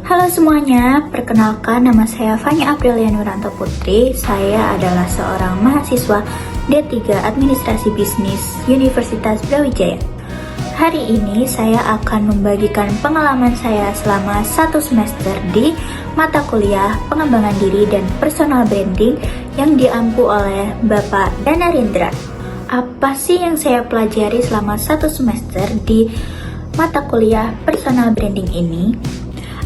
Halo semuanya, perkenalkan nama saya Fani Aprilia Nuranto Putri. Saya adalah seorang mahasiswa D3 Administrasi Bisnis Universitas Brawijaya. Hari ini saya akan membagikan pengalaman saya selama 1 semester di mata kuliah pengembangan diri dan personal branding yang diampu oleh Bapak Danarendra. Apa sih yang saya pelajari selama 1 semester di mata kuliah personal branding ini?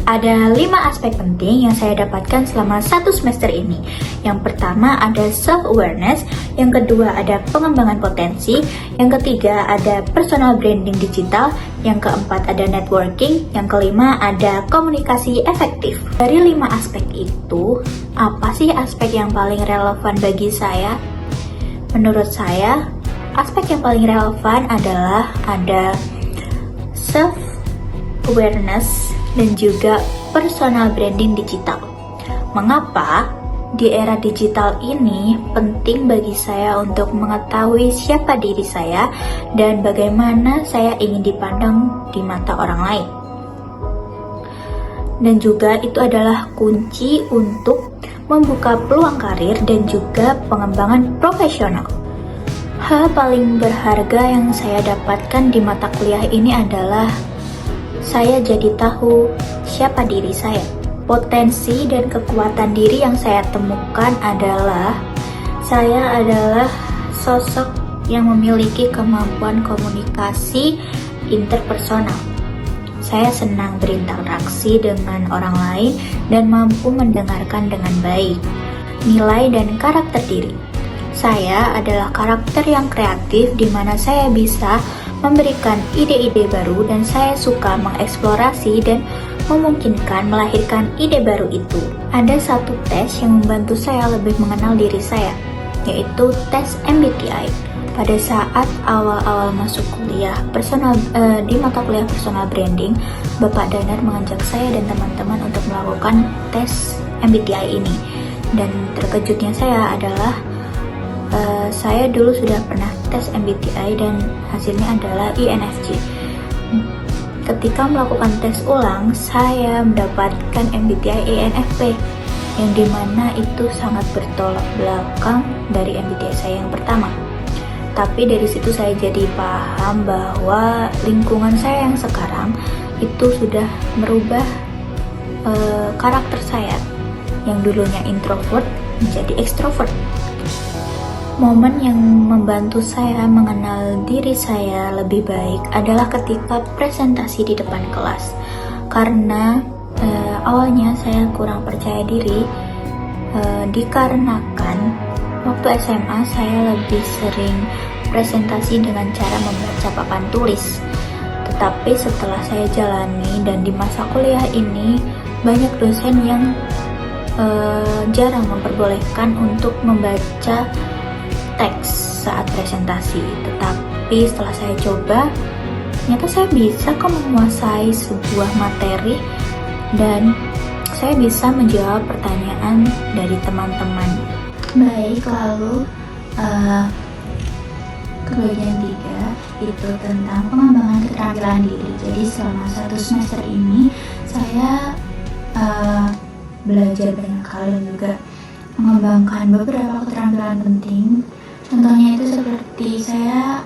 Ada 5 aspek penting yang saya dapatkan selama 1 semester ini. Yang pertama ada self-awareness, yang kedua ada pengembangan potensi, yang ketiga ada personal branding digital, yang keempat ada networking, yang kelima ada komunikasi efektif. Dari 5 aspek itu, apa sih aspek yang paling relevan bagi saya? Menurut saya, aspek yang paling relevan adalah ada self-awareness dan juga personal branding digital. Mengapa? Di era digital ini penting bagi saya untuk mengetahui siapa diri saya dan bagaimana saya ingin dipandang di mata orang lain. Dan juga itu adalah kunci untuk membuka peluang karir dan juga pengembangan profesional. Hal paling berharga yang saya dapatkan di mata kuliah ini adalah saya jadi tahu siapa diri saya. Potensi dan kekuatan diri yang saya temukan adalah saya adalah sosok yang memiliki kemampuan komunikasi interpersonal. Saya senang berinteraksi dengan orang lain dan mampu mendengarkan dengan baik. Nilai dan karakter diri. Saya adalah karakter yang kreatif di mana saya bisa memberikan ide-ide baru dan saya suka mengeksplorasi dan memungkinkan melahirkan ide baru itu. Ada satu tes yang membantu saya lebih mengenal diri saya, yaitu tes MBTI. Pada saat awal-awal masuk kuliah di mata kuliah personal branding, Bapak Danar mengajak saya dan teman-teman untuk melakukan tes MBTI ini. Dan terkejutnya saya adalah saya dulu sudah pernah tes MBTI dan hasilnya adalah INFJ. Ketika melakukan tes ulang, saya mendapatkan MBTI INFP, yang dimana itu sangat bertolak belakang dari MBTI saya yang pertama. Tapi dari situ saya jadi paham bahwa lingkungan saya yang sekarang itu sudah merubah karakter saya, yang dulunya introvert menjadi extrovert. Momen yang membantu saya mengenal diri saya lebih baik adalah ketika presentasi di depan kelas. Karena awalnya saya kurang percaya diri, dikarenakan waktu SMA saya lebih sering presentasi dengan cara membaca papan tulis. Tetapi setelah saya jalani dan di masa kuliah ini, banyak dosen yang jarang memperbolehkan untuk membaca teks saat presentasi. Tetapi setelah saya coba, ternyata saya bisa kok menguasai sebuah materi dan saya bisa menjawab pertanyaan dari teman-teman. Baik, lalu ke bagian 3 itu tentang pengembangan keterampilan diri. Jadi selama 1 semester ini saya belajar banyak hal dan juga mengembangkan beberapa keterampilan penting. Contohnya itu seperti saya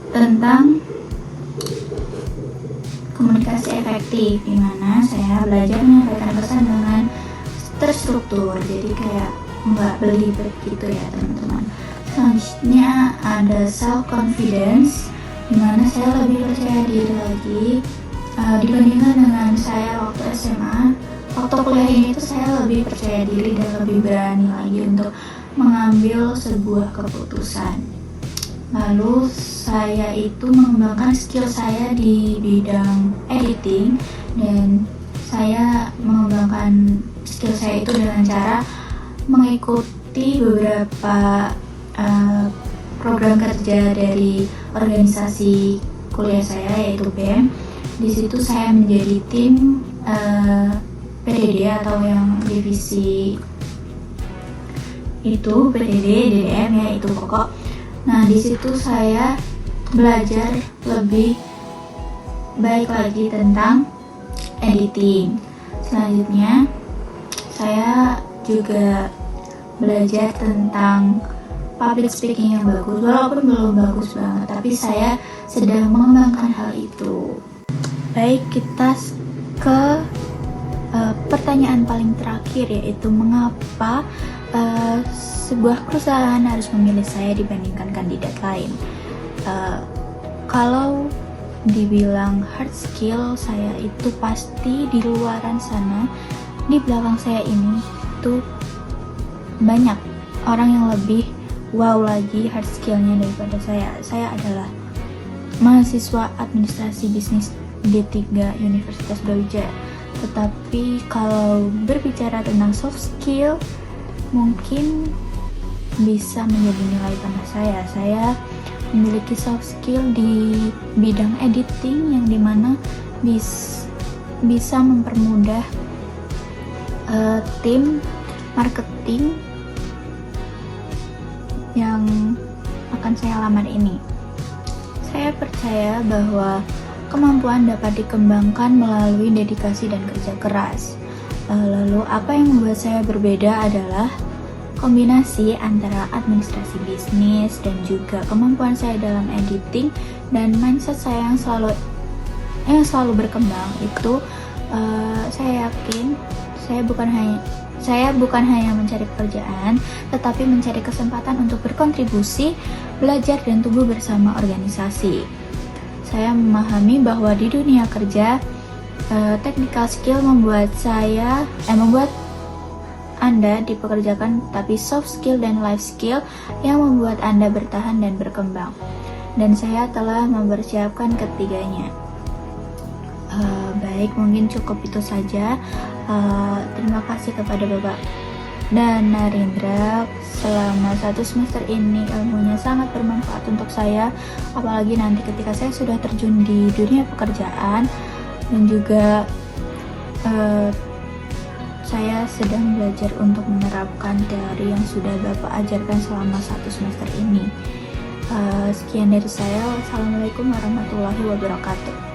tentang komunikasi efektif, di mana saya belajar menyampaikan pesan dengan terstruktur, jadi kayak nggak belibet gitu ya teman-teman. Selanjutnya ada self confidence, di mana saya lebih percaya diri lagi dibandingkan dengan saya waktu SMA. Waktu kuliah ini tuh saya lebih percaya diri dan lebih berani lagi untuk mengambil sebuah keputusan. Lalu saya itu mengembangkan skill saya di bidang editing, dan saya mengembangkan skill saya itu dengan cara mengikuti beberapa program kerja dari organisasi kuliah saya, yaitu BEM. Di situ saya menjadi tim PDD atau yang divisi itu PDD, DDM ya, itu pokok. Nah, di situ saya belajar lebih baik lagi tentang editing. Selanjutnya, saya juga belajar tentang public speaking yang bagus, walaupun belum bagus banget, tapi saya sedang mengembangkan hal itu. Baik, kita ke pertanyaan paling terakhir, yaitu mengapa sebuah perusahaan harus memilih saya dibandingkan kandidat lain. Kalau dibilang hard skill, saya itu pasti di luaran sana, di belakang saya ini tuh banyak orang yang lebih wow lagi hard skillnya daripada saya. Saya adalah mahasiswa administrasi bisnis D3 Universitas Brawijaya. Tetapi kalau berbicara tentang soft skill, mungkin bisa menjadi nilai tambah saya. Saya memiliki soft skill di bidang editing yang dimana bisa mempermudah tim marketing yang akan saya lamar ini. Saya percaya bahwa kemampuan dapat dikembangkan melalui dedikasi dan kerja keras. Lalu apa yang membuat saya berbeda adalah kombinasi antara administrasi bisnis dan juga kemampuan saya dalam editing dan mindset saya yang selalu berkembang itu. Saya yakin saya bukan hanya mencari pekerjaan, tetapi mencari kesempatan untuk berkontribusi, belajar dan tumbuh bersama organisasi. Saya memahami bahwa di dunia kerja, technical skill membuat Anda dipekerjakan, tapi soft skill dan life skill yang membuat Anda bertahan dan berkembang. Dan saya telah mempersiapkan ketiganya. Baik, mungkin cukup itu saja. Terima kasih kepada Bapak dan Narendra. Selama 1 semester ini ilmunya sangat bermanfaat untuk saya, apalagi nanti ketika saya sudah terjun di dunia pekerjaan. Dan juga saya sedang belajar untuk menerapkan teori yang sudah Bapak ajarkan selama 1 semester ini. Sekian dari saya. Wassalamualaikum warahmatullahi wabarakatuh.